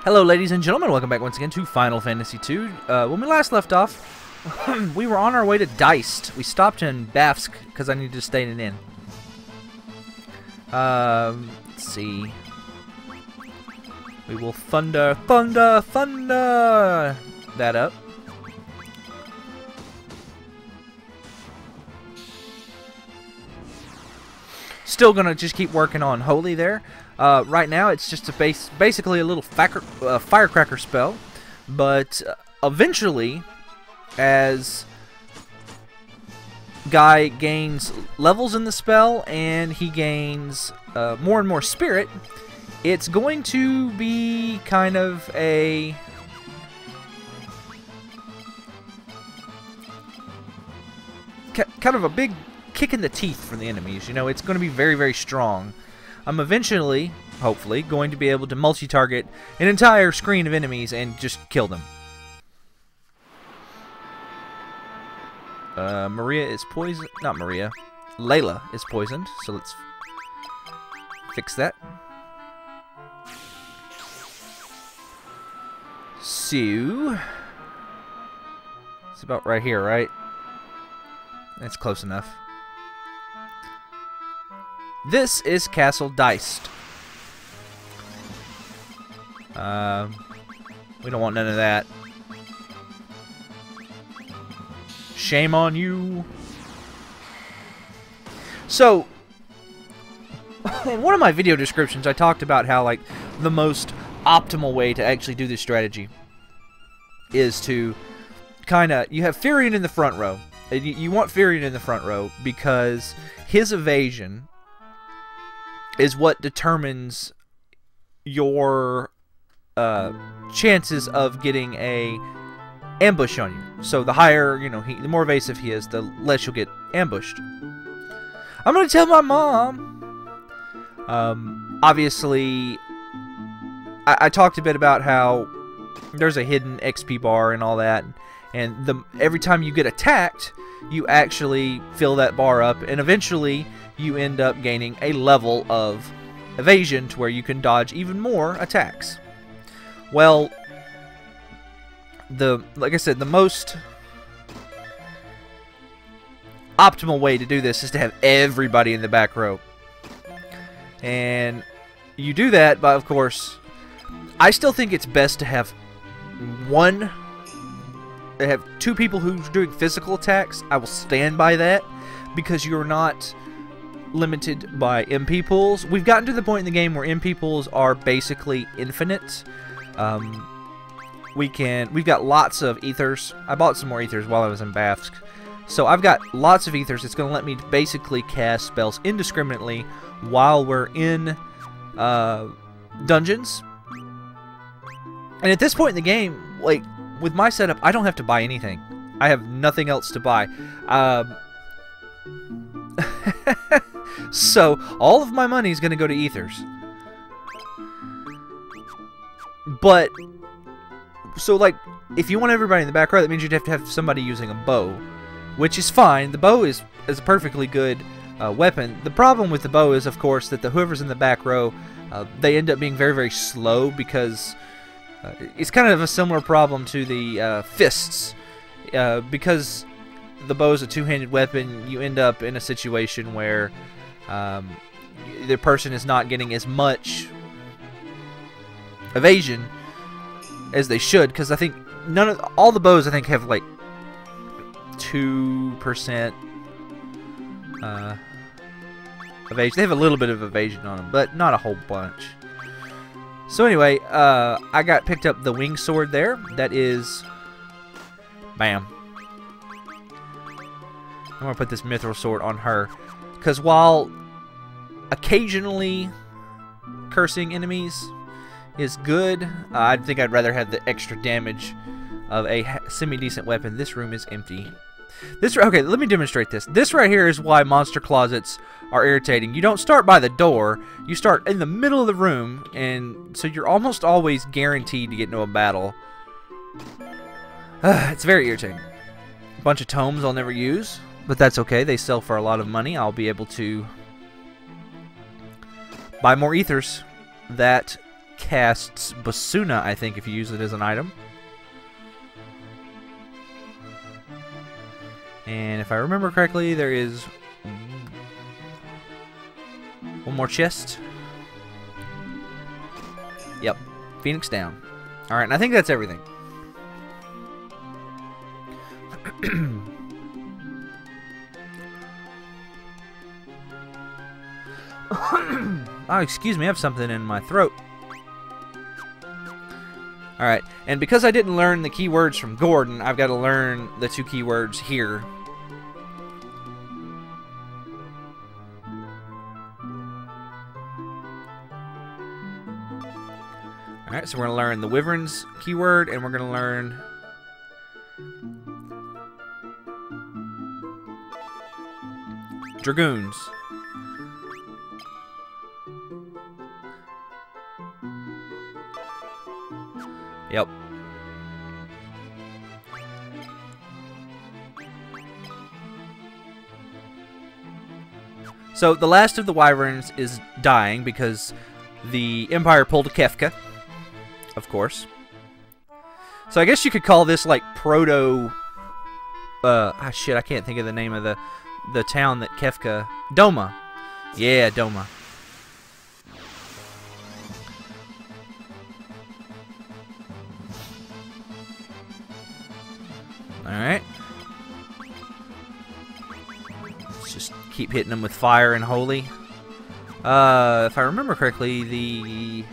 Hello ladies and gentlemen, welcome back once again to Final Fantasy II. When we last left off, we were on our way to Deist. We stopped in Bafsk because I needed to stay in an inn. Let's see. We will thunder that up. Still gonna just keep working on Holy there. Right now it's just basically a little firecracker spell, but eventually, as Guy gains levels in the spell and he gains more and more spirit, it's going to be kind of a big kick in the teeth for the enemies. You know, it's going to be very, very strong. I'm eventually, hopefully, going to be able to multi-target an entire screen of enemies and just kill them. Maria is poisoned. Not Maria. Layla is poisoned, so let's fix that. So, it's about right here, right? That's close enough. This is Castle Deist. We don't want none of that. Shame on you. So, in one of my video descriptions, I talked about how, like, the most optimal way to actually do this strategy is to you have Furion in the front row. You want Furion in the front row because his evasion is what determines your chances of getting a ambush on you. So the higher, you know, the more evasive he is, the less you'll get ambushed. I'm gonna tell my mom. Obviously, I talked a bit about how there's a hidden XP bar and all that, and every time you get attacked, you actually fill that bar up, and eventually you end up gaining a level of evasion to where you can dodge even more attacks. Well, like I said, the most optimal way to do this is to have everybody in the back row. And you do that by, of course, I still think it's best to have two people who's doing physical attacks. I will stand by that because you're not limited by MP pools. We've gotten to the point in the game where MP pools are basically infinite. We've got lots of ethers. I bought some more ethers while I was in Bafsk. So I've got lots of ethers. It's going to let me basically cast spells indiscriminately while we're in dungeons. And at this point in the game, like, with my setup, I don't have to buy anything. I have nothing else to buy. So, all of my money is going to go to ethers. But, so, like, if you want everybody in the back row, that means you'd have to have somebody using a bow. Which is fine. The bow is a perfectly good weapon. The problem with the bow is, of course, that whoever's in the back row, they end up being very, very slow because it's kind of a similar problem to the fists. Because the bow is a two-handed weapon, you end up in a situation where the person is not getting as much evasion as they should, because I think all the bows I think have like 2% evasion. They have a little bit of evasion on them, but not a whole bunch. So anyway, I picked up the wing sword there. That is, bam. I'm gonna put this mithril sword on her, because while occasionally cursing enemies is good, I think I'd rather have the extra damage of a semi-decent weapon. This room is empty. Okay, let me demonstrate this. This right here is why monster closets are irritating. You don't start by the door. You start in the middle of the room, and so you're almost always guaranteed to get into a battle. It's very irritating. A bunch of tomes I'll never use, but that's okay. They sell for a lot of money. I'll be able to buy more ethers that casts Basuna, I think, if you use it as an item. And if I remember correctly, there is one more chest. Yep. Phoenix down. Alright, and I think that's everything. Oh, excuse me, I have something in my throat. Alright, and because I didn't learn the keywords from Gordon, I've got to learn the 2 keywords here. Alright, so we're going to learn the Wyverns keyword, and we're going to learn Dragoons. Yep. So the last of the Wyverns is dying because the Empire pulled a Kefka, of course. So I guess you could call this like Proto... shit, I can't think of the name of the town that Kefka... Doma. Yeah, Doma. Alright. Let's just keep hitting them with fire and holy. If I remember correctly, the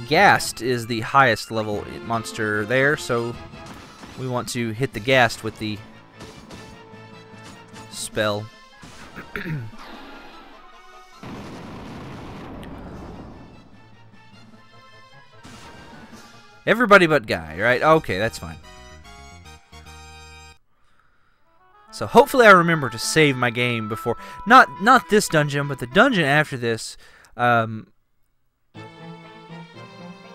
Ghast is the highest level monster there, so we want to hit the Ghast with the spell. Everybody but Guy, right? Okay, that's fine. So hopefully I remember to save my game before... Not this dungeon, but the dungeon after this.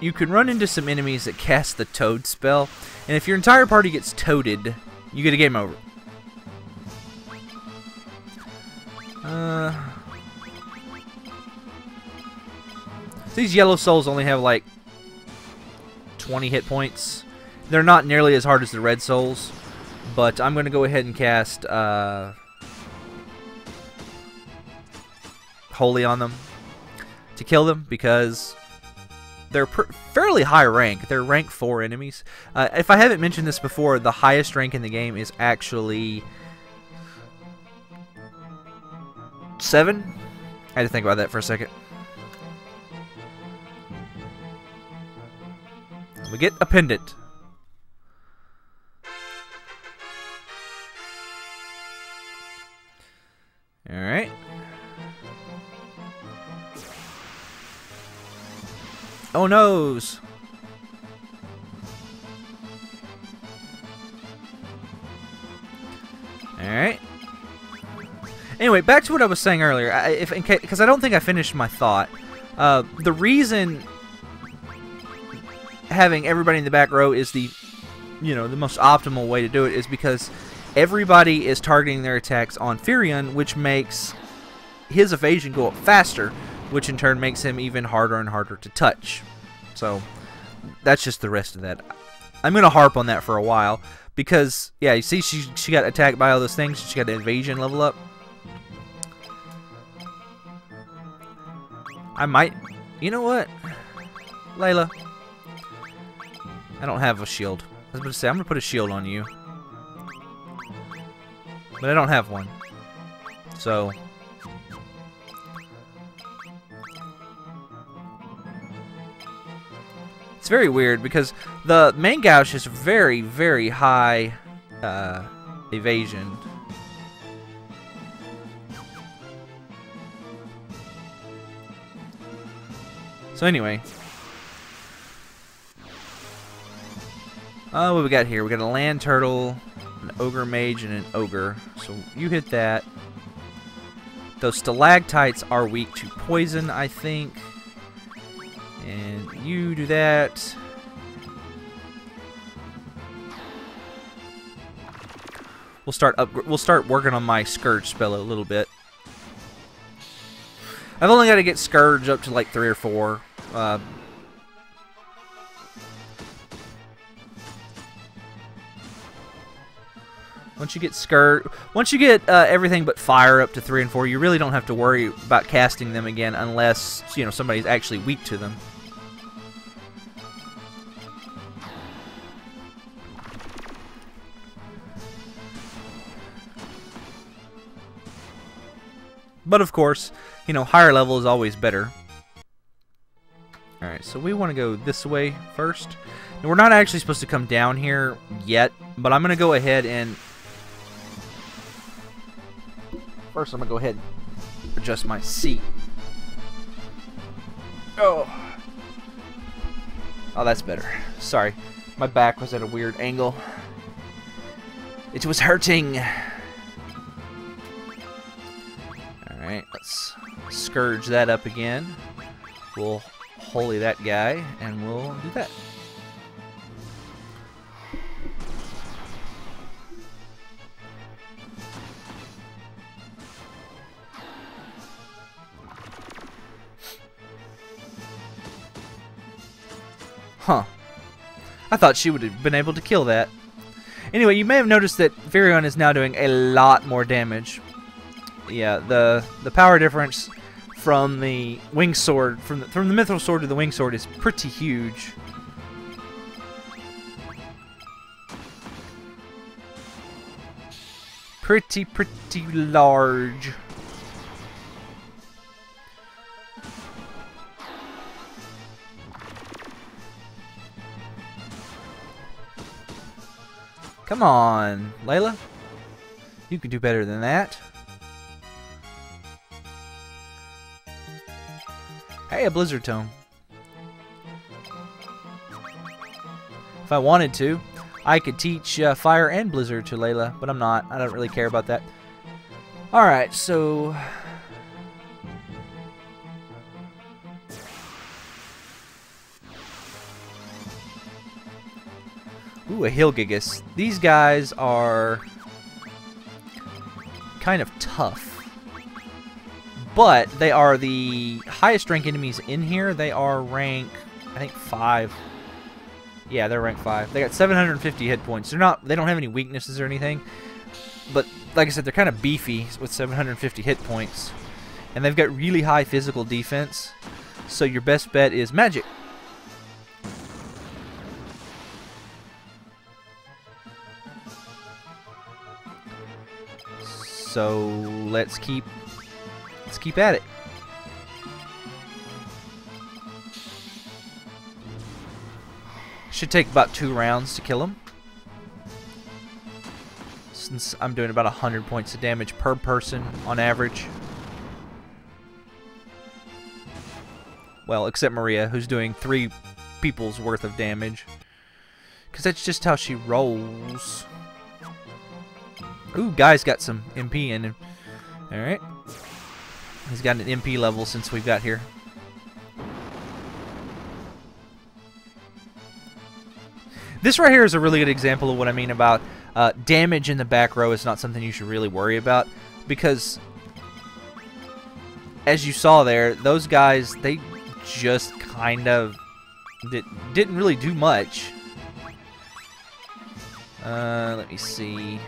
You can run into some enemies that cast the Toad spell. And if your entire party gets toaded, you get a game over. These yellow souls only have like 20 hit points. They're not nearly as hard as the red souls, but I'm going to go ahead and cast Holy on them to kill them because they're fairly high rank. They're rank 4 enemies. If I haven't mentioned this before, the highest rank in the game is actually 7. I had to think about that for a second. We get a pendant. Alright. Oh noes! Alright. Anyway, back to what I was saying earlier. Because I don't think I finished my thought. The reason having everybody in the back row is the most optimal way to do it is because everybody is targeting their attacks on Firion, which makes his evasion go up faster, which in turn makes him even harder and harder to touch. So that's just the rest of that. I'm going to harp on that for a while because, yeah, you see she got attacked by all those things. She got the evasion level up. I might... You know what? Layla. I don't have a shield. I was about to say, I'm going to put a shield on you. But I don't have one. So... It's very weird because the main gouge is very, very high evasion. So anyway. What we got here? We got a land turtle, an ogre mage, and an ogre. So you hit that. Those stalactites are weak to poison, I think. And you do that. We'll start working on my scourge spell a little bit. I've only got to get Scourge up to like 3 or 4. Once you get everything but fire up to 3 and 4, you really don't have to worry about casting them again unless, you know, somebody's actually weak to them. But of course, you know, higher level is always better. Alright, so we want to go this way first. And we're not actually supposed to come down here yet, but I'm going to go ahead and... First, I'm going to go ahead and adjust my seat. Oh, that's better. Sorry, my back was at a weird angle. It was hurting. Alright, let's Scourge that up again. We'll holy that guy, and we'll do that. Huh. I thought she would have been able to kill that. Anyway, you may have noticed that Virion is now doing a lot more damage. Yeah, the power difference from the wing sword, from the mithril sword to the wing sword, is pretty huge. Pretty large. Come on, Layla. You can do better than that. Hey, a Blizzard Tome. If I wanted to, I could teach Fire and Blizzard to Layla, but I'm not. I don't really care about that. Alright, so... Ooh, a Hilgigus. These guys are kind of tough. But they are the highest rank enemies in here. They are rank, I think, 5. Yeah, they're rank 5. They got 750 hit points. They don't have any weaknesses or anything. But like I said, they're kind of beefy with 750 hit points. And they've got really high physical defense. So your best bet is magic. So let's keep at it. Should take about 2 rounds to kill him, since I'm doing about 100 points of damage per person on average. Well, except Maria, who's doing 3 people's worth of damage, because that's just how she rolls. Ooh, Guy's got some MP in him. Alright. He's got an MP level since we've got here. This right here is a really good example of what I mean about damage in the back row is not something you should really worry about, because as you saw there, those guys, they just kind of didn't really do much. Let me see.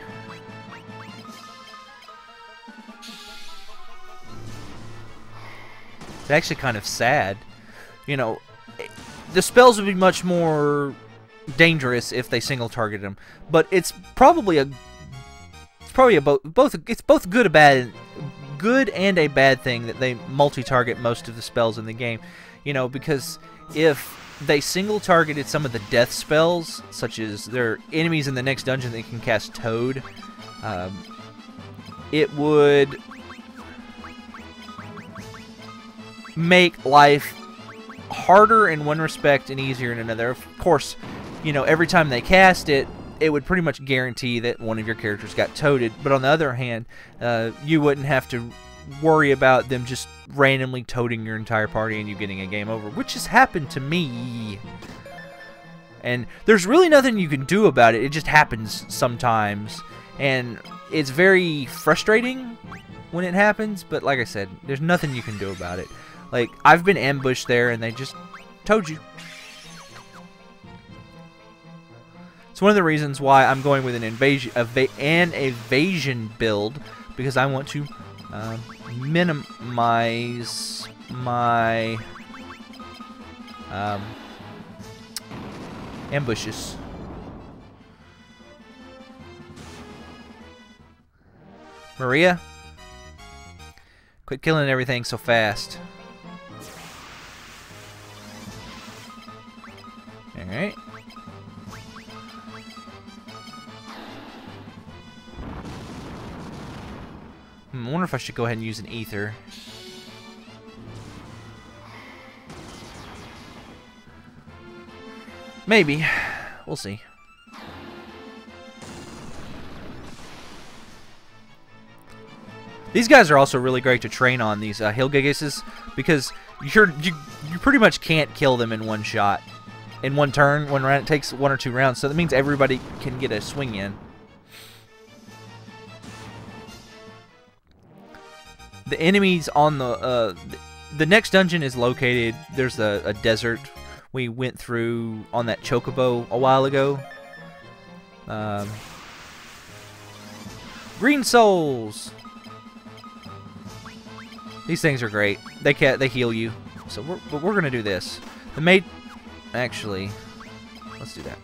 It's actually kind of sad. You know, the spells would be much more dangerous if they single targeted them, but it's probably both good and a bad thing that they multi-target most of the spells in the game. You know, because if they single targeted some of the death spells, such as their enemies in the next dungeon, they can cast Toad. It would make life harder in one respect and easier in another. Of course, you know, every time they cast it, it would pretty much guarantee that one of your characters got toaded. But on the other hand, you wouldn't have to worry about them just randomly toading your entire party and you getting a game over, which has happened to me. And there's really nothing you can do about it. It just happens sometimes. And it's very frustrating when it happens, but like I said, there's nothing you can do about it. Like, I've been ambushed there, and they just told you. It's one of the reasons why I'm going with an evasion build, because I want to minimize my ambushes. Maria, quit killing everything so fast. Alright. I wonder if I should go ahead and use an ether. Maybe. We'll see. These guys are also really great to train on, these Hilgigises, because you pretty much can't kill them in one shot. In one turn, one round. It takes 1 or 2 rounds, so that means everybody can get a swing in. The enemies on the next dungeon is located. There's a desert we went through on that chocobo a while ago. Green souls. These things are great. They heal you. So we're gonna do this. The mage, actually, let's do that.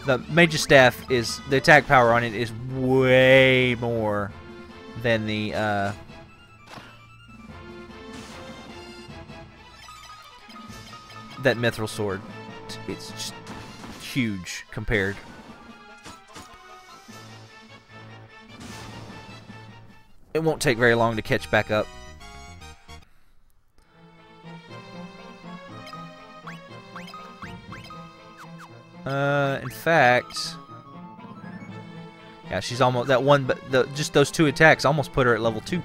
The mage's staff is, the attack power on it is way more than the that mithril sword. It's just huge compared. It won't take very long to catch back up. In fact, yeah, she's almost that one, but just those 2 attacks almost put her at level 2,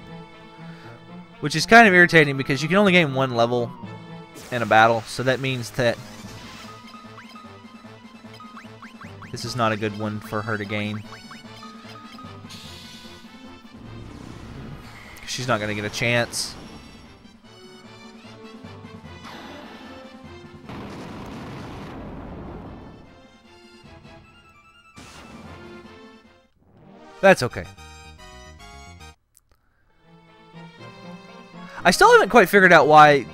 which is kind of irritating because you can only gain 1 level in a battle, so that means that this is not a good one for her to gain. She's not going to get a chance. That's okay. I still haven't quite figured out why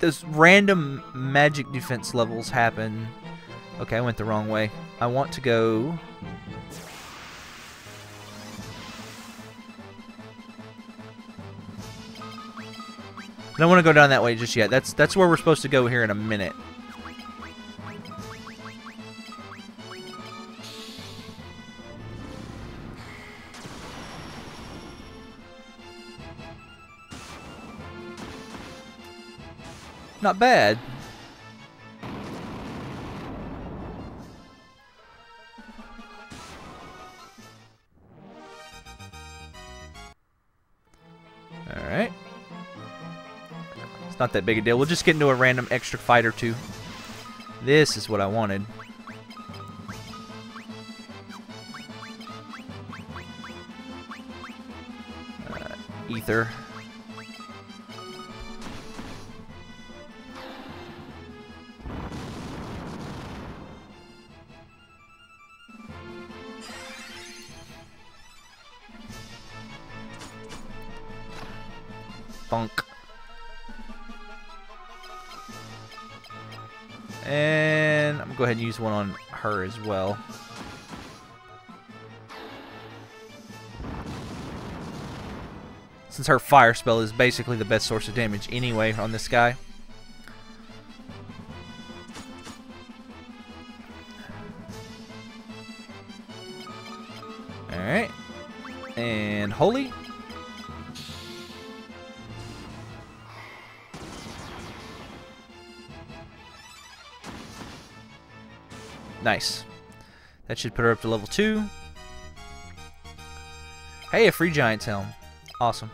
those random magic defense levels happen. Okay, I went the wrong way. I want to go... I don't want to go down that way just yet. That's where we're supposed to go here in a minute. Not bad. Alright. It's not that big a deal. We'll just get into a random extra fight or 2. This is what I wanted. Ether. Funk. And I'm going to go ahead and use one on her as well. Since her fire spell is basically the best source of damage anyway on this guy. Alright. And Holy. Nice. That should put her up to level 2. Hey, a free Giant's Helm. Awesome.